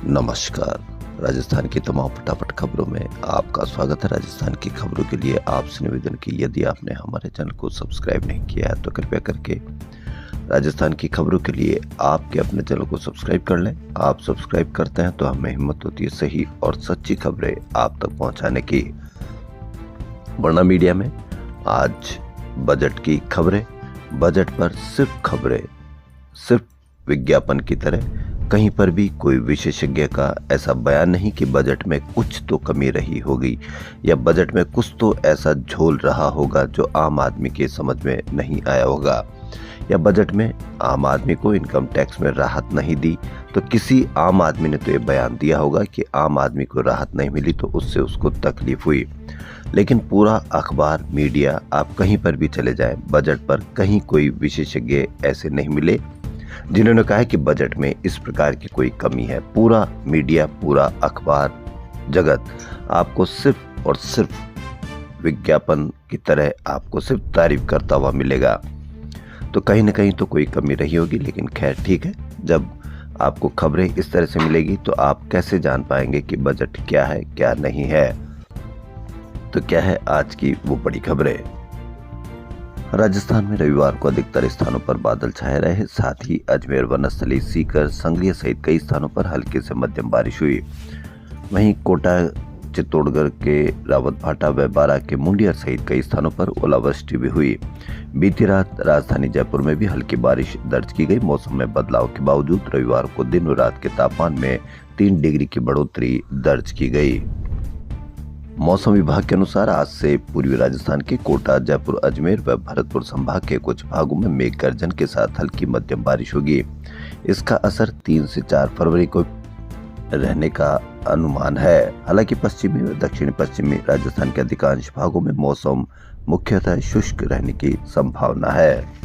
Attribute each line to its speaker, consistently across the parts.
Speaker 1: नमस्कार। राजस्थान की तमाम फटाफट खबरों में आपका स्वागत है। राजस्थान की खबरों के लिए आपसे निवेदन की यदि आपने हमारे चैनल को सब्सक्राइब नहीं किया है तो कृपया करके राजस्थान की खबरों के लिए आपके अपने चैनल को सब्सक्राइब कर लें। आप सब्सक्राइब करते हैं तो हमें हिम्मत होती है सही और सच्ची खबरें आप तक पहुंचाने की। वरना मीडिया में आज बजट की खबरें, बजट पर सिर्फ खबरें, सिर्फ विज्ञापन की तरह। कहीं पर भी कोई विशेषज्ञ का ऐसा बयान नहीं कि बजट में कुछ तो कमी रही होगी या बजट में कुछ तो ऐसा झोल रहा होगा जो आम आदमी के समझ में नहीं आया होगा, या बजट में आम आदमी को इनकम टैक्स में राहत नहीं दी तो किसी आम आदमी ने तो ये बयान दिया होगा कि आम आदमी को राहत नहीं मिली तो उससे उसको तकलीफ हुई। लेकिन पूरा अखबार, मीडिया, आप कहीं पर भी चले जाएं, बजट पर कहीं कोई विशेषज्ञ ऐसे नहीं मिले जिन्होंने कहा है कि बजट में इस प्रकार की कोई कमी है। पूरा मीडिया, पूरा अखबार जगत आपको सिर्फ और सिर्फ विज्ञापन की तरह आपको सिर्फ तारीफ करता हुआ मिलेगा। तो कहीं ना कहीं तो कोई कमी रही होगी, लेकिन खैर ठीक है। जब आपको खबरें इस तरह से मिलेगी तो आप कैसे जान पाएंगे कि बजट क्या है क्या नहीं है। तो क्या है आज की वो बड़ी खबरें। राजस्थान में रविवार को अधिकतर स्थानों पर बादल छाए रहे, साथ ही अजमेर, वनस्थली, सीकर, संगरिया सहित कई स्थानों पर हल्की से मध्यम बारिश हुई। वहीं कोटा, चित्तौड़गढ़ के रावतभाटा व बारा के मुंडिया सहित कई स्थानों पर ओलावृष्टि भी हुई। बीती रात राजधानी जयपुर में भी हल्की बारिश दर्ज की गई। मौसम में बदलाव के बावजूद रविवार को दिन और रात के तापमान में 3 डिग्री की बढ़ोतरी दर्ज की गई। मौसम विभाग के अनुसार आज से पूर्वी राजस्थान के कोटा, जयपुर, अजमेर व भरतपुर संभाग के कुछ भागों में मेघ गर्जन के साथ हल्की मध्यम बारिश होगी। इसका असर 3 से 4 फरवरी को रहने का अनुमान है। हालांकि पश्चिमी व दक्षिणी पश्चिमी राजस्थान के अधिकांश भागों में मौसम मुख्यतः शुष्क रहने की संभावना है।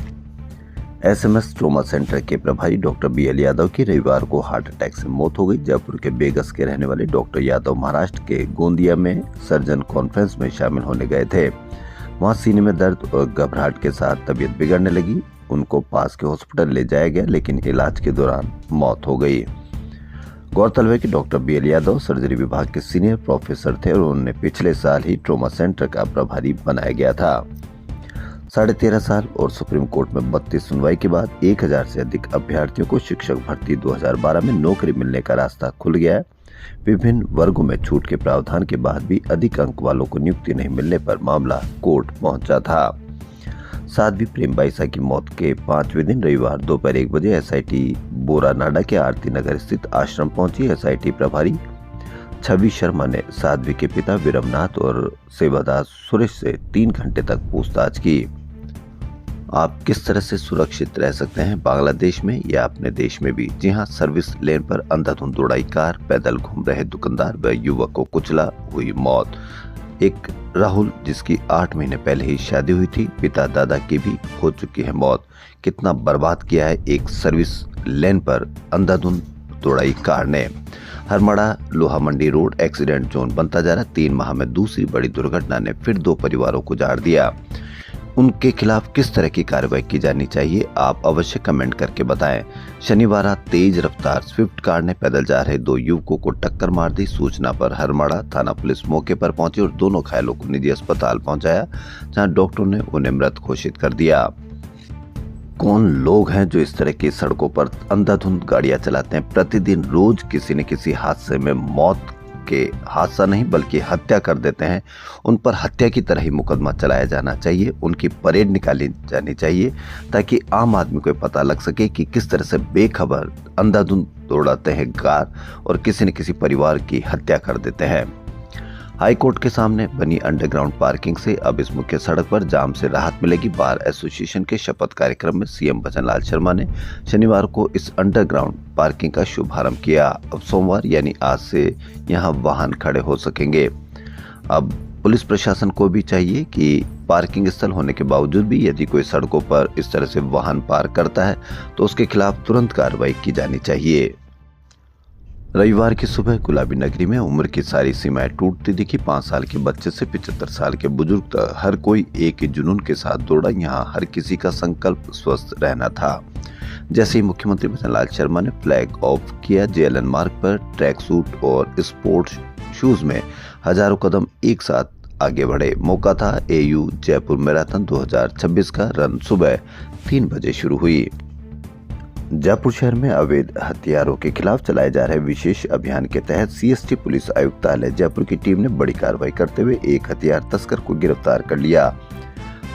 Speaker 1: एसएमएस ट्रॉमा सेंटर के प्रभारी डॉक्टर बीएल यादव की रविवार को हार्ट अटैक से मौत हो गई। जयपुर के बेगस के रहने वाले डॉक्टर यादव महाराष्ट्र के गोंदिया में सर्जन कॉन्फ्रेंस में शामिल होने गए थे। वहां सीने में दर्द और घबराहट के साथ तबीयत बिगड़ने लगी। उनको पास के हॉस्पिटल ले जाया गया, लेकिन इलाज के दौरान मौत हो गई। गौरतलब है कि डॉक्टर बीएल यादव सर्जरी विभाग के सीनियर प्रोफेसर थे और उन्हें पिछले साल ही ट्रॉमा सेंटर का प्रभारी बनाया गया था। 13.5 साल और सुप्रीम कोर्ट में 32 सुनवाई के बाद 1000 से अधिक अभ्यर्थियों को शिक्षक भर्ती 2012 में नौकरी मिलने का रास्ता खुल गया है। विभिन्न वर्गों में छूट के प्रावधान के बाद भी अधिक अंक वालों को नियुक्ति नहीं मिलने पर मामला कोर्ट पहुंचा था। साध्वी प्रेमबाईसा की मौत के 5वें दिन रविवार दोपहर 1 बजे एसआईटी बोरानाडा के आरती नगर स्थित आश्रम पहुंची। एसआईटी प्रभारी छवि शर्मा ने साध्वी के पिता विरमनाथ और सेवादार सुरेश से 3 घंटे तक पूछताछ की। आप किस तरह से सुरक्षित रह सकते हैं बांग्लादेश में या अपने देश में भी। जी हां, सर्विस लेन पर अंधाधुंध दौड़ाई कार, पैदल घूम रहे दुकानदार व युवक को कुचला, हुई मौत। एक राहुल जिसकी 8 महीने पहले ही शादी हुई थी, पिता दादा की भी हो चुकी है मौत। कितना बर्बाद किया है एक सर्विस लेन पर अंधाधुंध दौड़ाई कार ने। हरमड़ा लोहा मंडी रोड एक्सीडेंट जोन बनता जा रहा। 3 माह में दूसरी बड़ी दुर्घटना ने फिर 2 परिवारों को उजाड़ दिया। उनके खिलाफ किस तरह की कार्रवाई की जानी चाहिए, आप अवश्य कमेंट करके बताएं। शनिवार रात तेज रफ्तार स्विफ्ट कार ने पैदल जा रहे 2 युवकों को टक्कर मार दी। सूचना पर हरमाड़ा थाना पुलिस मौके पर पहुंची और दोनों घायलों को निजी अस्पताल पहुंचाया, जहां डॉक्टरों ने उन्हें मृत घोषित कर दिया। कौन लोग हैं जो इस तरह की सड़कों पर अंधाधुंध गाड़ियां चलाते हैं। प्रतिदिन रोज किसी न किसी हादसे में मौत के, हादसा नहीं बल्कि हत्या कर देते हैं। उन पर हत्या की तरह ही मुकदमा चलाया जाना चाहिए, उनकी परेड निकाली जानी चाहिए ताकि आम आदमी को पता लग सके कि किस तरह से बेखबर अंधाधुंध दौड़ाते हैं कार और किसी न किसी परिवार की हत्या कर देते हैं। हाईकोर्ट के सामने बनी अंडरग्राउंड पार्किंग से अब इस मुख्य सड़क पर जाम से राहत मिलेगी। बार एसोसिएशन के शपथ कार्यक्रम में सीएम भजनलाल शर्मा ने शनिवार को इस अंडरग्राउंड पार्किंग का शुभारंभ किया। अब सोमवार यानी आज से यहां वाहन खड़े हो सकेंगे। अब पुलिस प्रशासन को भी चाहिए कि पार्किंग स्थल होने के बावजूद भी यदि कोई सड़कों पर इस तरह से वाहन पार्क करता है तो उसके खिलाफ तुरंत कार्रवाई की जानी चाहिए। रविवार की सुबह गुलाबी नगरी में उम्र की सारी सीमाएं टूटती दिखी। 5 साल के बच्चे से 75 साल के बुजुर्ग तक हर कोई एक ही जुनून के साथ दौड़ा। यहाँ हर किसी का संकल्प स्वस्थ रहना था। जैसे ही मुख्यमंत्री भजनलाल शर्मा ने फ्लैग ऑफ किया, जेएलएन मार्ग पर ट्रैक सूट और स्पोर्ट्स शूज में हजारों कदम एक साथ आगे बढ़े। मौका था एयू जयपुर मैराथन 2026 का। रन सुबह 3 बजे शुरू हुई। जयपुर शहर में अवैध हथियारों के खिलाफ चलाए जा रहे विशेष अभियान के तहत सीएसटी पुलिस आयुक्तालय जयपुर की टीम ने बड़ी कार्रवाई करते हुए एक हथियार तस्कर को गिरफ्तार कर लिया।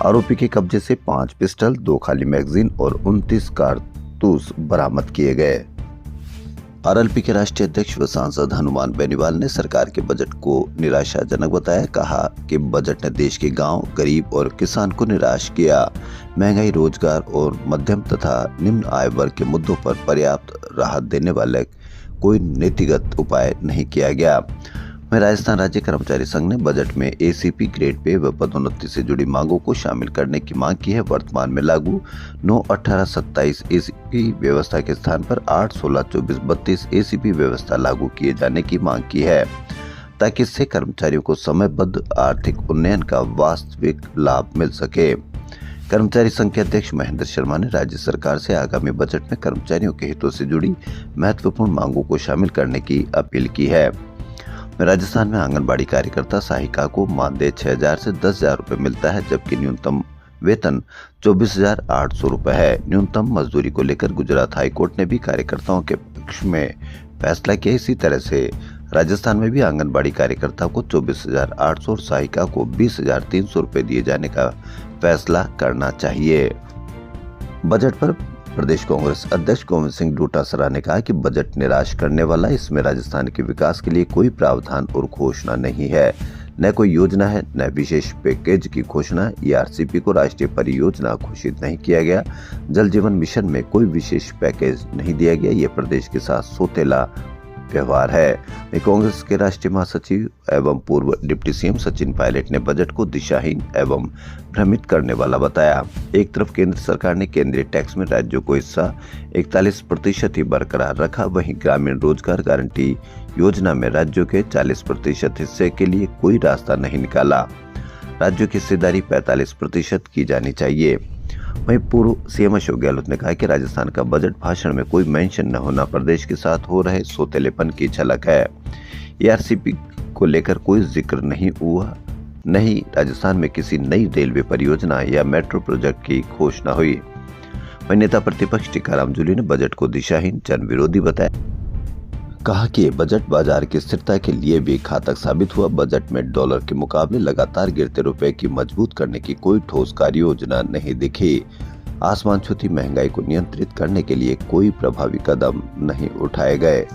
Speaker 1: आरोपी के कब्जे से 5 पिस्टल, 2 खाली मैगजीन और 29 कारतूस बरामद किए गए। आरएलपी के राष्ट्रीय अध्यक्ष व सांसद हनुमान बेनीवाल ने सरकार के बजट को निराशाजनक बताया। कहा कि बजट ने देश के गांव, गरीब और किसान को निराश किया। महंगाई, रोजगार और मध्यम तथा निम्न आय वर्ग के मुद्दों पर पर्याप्त राहत देने वाले कोई नीतिगत उपाय नहीं किया गया। राजस्थान राज्य कर्मचारी संघ ने बजट में एसीपी ग्रेड पे व पदोन्नति से जुड़ी मांगों को शामिल करने की मांग की है। वर्तमान में लागू 9, 18, 27 एसीपी व्यवस्था के स्थान पर 8, 16, 24, 32 एसीपी व्यवस्था लागू किए जाने की मांग की है, ताकि इससे कर्मचारियों को समयबद्ध आर्थिक उन्नयन का वास्तविक लाभ मिल सके। कर्मचारी संघ के अध्यक्ष महेंद्र शर्मा ने राज्य सरकार से आगामी बजट में कर्मचारियों के हितों से जुड़ी महत्वपूर्ण मांगों को शामिल करने की अपील की है। राजस्थान में आंगनबाड़ी कार्यकर्ता सहायिका को मानदेय 6,000 से 10,000 रुपए मिलता है, जबकि न्यूनतम वेतन 24,800 रुपए है। न्यूनतम मजदूरी को लेकर गुजरात हाईकोर्ट ने भी कार्यकर्ताओं के पक्ष में फैसला किया। इसी तरह से राजस्थान में भी आंगनबाड़ी कार्यकर्ता को 24,800 और सहायिका को 20,300 रुपए दिए जाने का फैसला करना चाहिए। बजट पर प्रदेश कांग्रेस अध्यक्ष गोविंद सिंह डोटासरा ने कहा कि बजट निराश करने वाला, इसमें राजस्थान के विकास के लिए कोई प्रावधान और घोषणा नहीं है, न कोई योजना है, न विशेष पैकेज की घोषणा। ईआरसीपी को राष्ट्रीय परियोजना घोषित नहीं किया गया। जल जीवन मिशन में कोई विशेष पैकेज नहीं दिया गया। ये प्रदेश के साथ सौतेला व्यवहार है। कांग्रेस के राष्ट्रीय महासचिव एवं पूर्व डिप्टी सीएम सचिन पायलट ने बजट को दिशाहीन एवं भ्रमित करने वाला बताया। एक तरफ केंद्र सरकार ने केंद्रीय टैक्स में राज्यों को हिस्सा 41% ही बरकरार रखा, वहीं ग्रामीण रोजगार गारंटी योजना में राज्यों के 40% हिस्से के लिए कोई रास्ता नहीं निकाला। राज्यों की हिस्सेदारी 45% की जानी चाहिए। वहीं पूर्व सीएम अशोक गहलोत ने कहा कि राजस्थान का बजट भाषण में कोई मेंशन न होना प्रदेश के साथ हो रहे सौतेलेपन की झलक है। ईआरसीपी को लेकर कोई जिक्र नहीं हुआ, नहीं राजस्थान में किसी नई रेलवे परियोजना या मेट्रो प्रोजेक्ट की घोषणा हुई। वहीं नेता प्रतिपक्ष टीकाराम जूली ने बजट को दिशाहीन, जन विरोधी बताया। कहा कि बजट बाजार की स्थिरता के लिए भी घातक साबित हुआ। बजट में डॉलर के मुकाबले लगातार गिरते रुपए की मजबूत करने की कोई ठोस कार्य योजना नहीं दिखी। आसमान छूती महंगाई को नियंत्रित करने के लिए कोई प्रभावी कदम नहीं उठाए गए।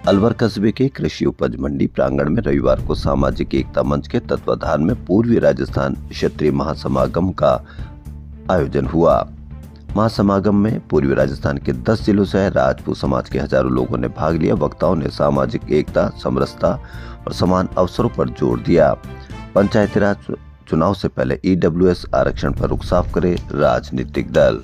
Speaker 1: अलवर कस्बे के कृषि उपज मंडी प्रांगण में रविवार को सामाजिक एकता मंच के तत्वाधान में पूर्वी राजस्थान क्षत्रिय महासमागम का आयोजन हुआ। महासमागम में पूर्वी राजस्थान के 10 जिलों से राजपूत समाज के हजारों लोगों ने भाग लिया। वक्ताओं ने सामाजिक एकता, समरसता और समान अवसरों पर जोर दिया। पंचायती राज चुनाव से पहले ईडब्ल्यूएस आरक्षण पर रुख साफ करे राजनीतिक दल।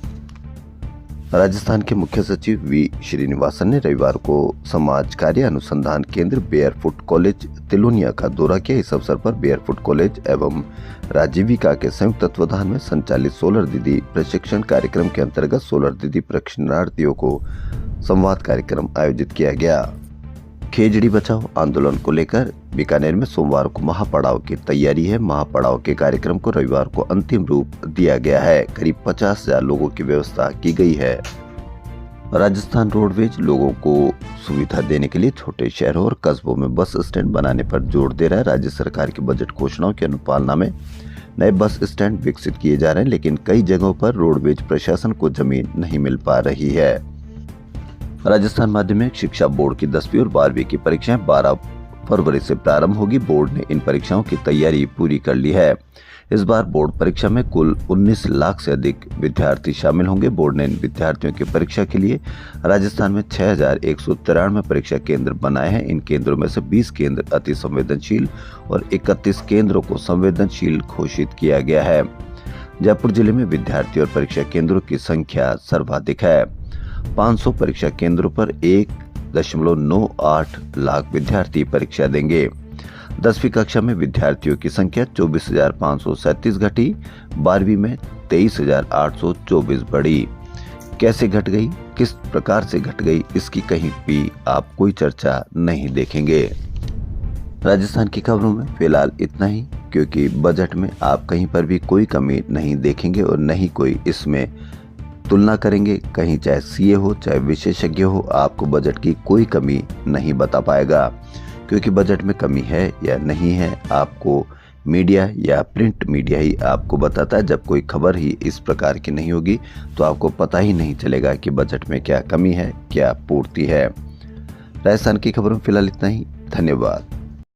Speaker 1: राजस्थान के मुख्य सचिव वी श्रीनिवासन ने रविवार को समाज कार्य अनुसंधान केंद्र बेयरफुट कॉलेज तिलोनिया का दौरा किया। इस अवसर पर बेयरफुट कॉलेज एवं राजीविका के संयुक्त तत्वाधान में संचालित सोलर दीदी प्रशिक्षण कार्यक्रम के अंतर्गत सोलर दीदी प्रशिक्षणार्थियों को संवाद कार्यक्रम आयोजित किया गया। खेजड़ी बचाओ आंदोलन को लेकर बीकानेर में सोमवार को महापड़ाव की तैयारी है। महापड़ाव के कार्यक्रम को रविवार को अंतिम रूप दिया गया है। करीब 50,000 लोगों की व्यवस्था की गई है। राजस्थान रोडवेज लोगों को सुविधा देने के लिए छोटे शहरों और कस्बों में बस स्टैंड बनाने पर जोर दे रहा है। राज्य सरकार की बजट घोषणाओं की अनुपालना में नए बस स्टैंड विकसित किए जा रहे हैं, लेकिन कई जगहों पर रोडवेज प्रशासन को जमीन नहीं मिल पा रही है। राजस्थान माध्यमिक शिक्षा बोर्ड की 10वीं और 12वीं की परीक्षाएं 12 फरवरी से प्रारंभ होगी। बोर्ड ने इन परीक्षाओं की तैयारी पूरी कर ली है। इस बार बोर्ड परीक्षा में कुल 19 लाख से अधिक विद्यार्थी शामिल होंगे। बोर्ड ने इन विद्यार्थियों की परीक्षा के लिए राजस्थान में 6,193 परीक्षा केंद्र बनाए हैं। इन केंद्रों में से 20 केंद्र अति संवेदनशील और 31 केंद्रों को संवेदनशील घोषित किया गया है। जयपुर जिले में विद्यार्थी और परीक्षा केंद्रों की संख्या सर्वाधिक है। 500 परीक्षा केंद्रों पर 1.98 लाख विद्यार्थी परीक्षा देंगे। 10वीं कक्षा में विद्यार्थियों की संख्या 24,537 घटी, 12वीं में 23,824 बढ़ी। कैसे घट गई, किस प्रकार से घट गई, इसकी कहीं भी आप कोई चर्चा नहीं देखेंगे। राजस्थान की खबरों में फिलहाल इतना ही, क्योंकि बजट में आप कहीं पर भी कोई कमी नहीं देखेंगे और न ही कोई इसमें तुलना करेंगे। कहीं चाहे सीए हो चाहे विशेषज्ञ हो, आपको बजट की कोई कमी नहीं बता पाएगा, क्योंकि बजट में कमी है या नहीं है आपको मीडिया या प्रिंट मीडिया ही आपको बताता है। जब कोई खबर ही इस प्रकार की नहीं होगी तो आपको पता ही नहीं चलेगा कि बजट में क्या कमी है, क्या पूर्ति है। राजस्थान की खबरों में फिलहाल इतना ही। धन्यवाद।